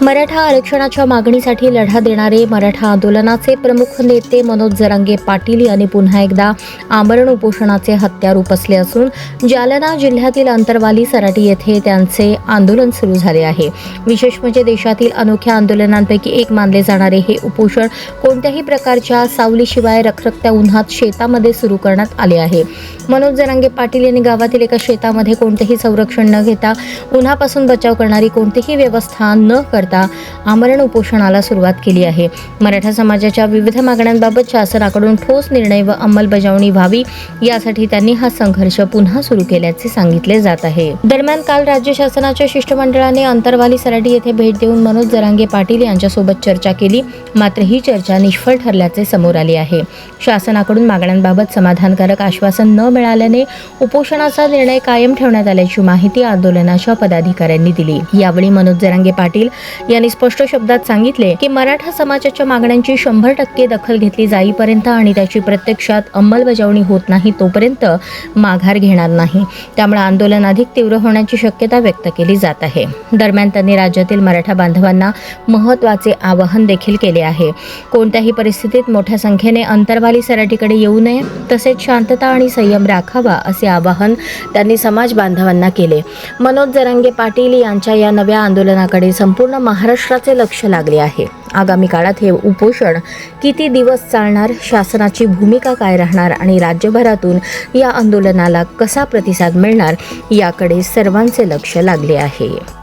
मराठा आरक्षणाच्या मागणीसाठी लढा देणारे मराठा आंदोलनाचे प्रमुख नेते मनोज जरांगे पाटील यांनी पुन्हा एकदा आमरण उपोषणाचे हत्यार उपसले असून जालना जिल्ह्यातील अंतरवाली सराटी येथे त्यांचे आंदोलन सुरू झाले आहे। विशेष म्हणजे देशातील अनोख्या आंदोलनांपैकी एक मानले जाणारे हे उपोषण कोणत्याही प्रकारच्या सावलीशिवाय रखरखत्या उन्हात शेतामध्ये सुरू करण्यात आले आहे। मनोज जरांगे पाटील यांनी गावातील एका शेतामध्ये कोणतेही संरक्षण न घेता उन्हापासून बचाव करणारी कोणतीही व्यवस्था न करता आमरण उपोषणाला सुरुवात केली आहे। मराठा समाजाच्या विविध मागण्यांबाबत शासनाकडून ठोस निर्णय व अंमलबजावणी व्हावी यासाठी त्यांनी हा संघर्ष पुन्हा सुरू केल्याचे सांगितले जात आहे। दरम्यान काल राज्य शासनाच्या शिष्टमंडळाने अंतरवाली सराटी येथे भेट देऊन मनोज जरांगे पाटील यांच्यासोबत चर्चा केली, मात्र ही चर्चा निष्फळ ठरल्याचे समोर आले आहे। शासनाकडून मागण्यांबाबत समाधानकारक आश्वासन न मिळाल्याने उपोषणाचा निर्णय कायम ठेवण्यात आल्याची माहिती आंदोलनाच्या पदाधिकाऱ्यांनी दिली। यावेळी मनोज जरांगे पाटील यांनी स्पष्ट शब्दात सांगितले की मराठा समाजाच्या मागण्यांची 100% दखल घेतली जाईपर्यंत आणि त्याची प्रत्यक्षात अंमलबजावणी होत नाही तोपर्यंत माघार घेणार नाही। त्यामुळे आंदोलन अधिक तीव्र होण्याची शक्यता व्यक्त केली जात आहे। दरम्यान त्यांनी राज्यातील मराठा बांधवांना महत्त्वाचे आवाहन देखील केले आहे। कोणत्याही परिस्थितीत मोठ्या संख्येने अंतरवाली सराटीकडे येऊ नये, तसेच शांतता आणि संयम राखावा असे आवाहन त्यांनी समाज बांधवांना केले। मनोज जरांगे पाटील यांच्या या नव्या आंदोलनाकडे संपूर्ण महाराष्ट्राचे लक्ष लागले आहे। आगामी काळात हे उपोषण किती दिवस चालणार, शासनाची भूमिका काय राहणार आणि राज्यभरातून या आंदोलनाला कसा प्रतिसाद मिळणार याकडे सर्वांचे लक्ष लागले आहे।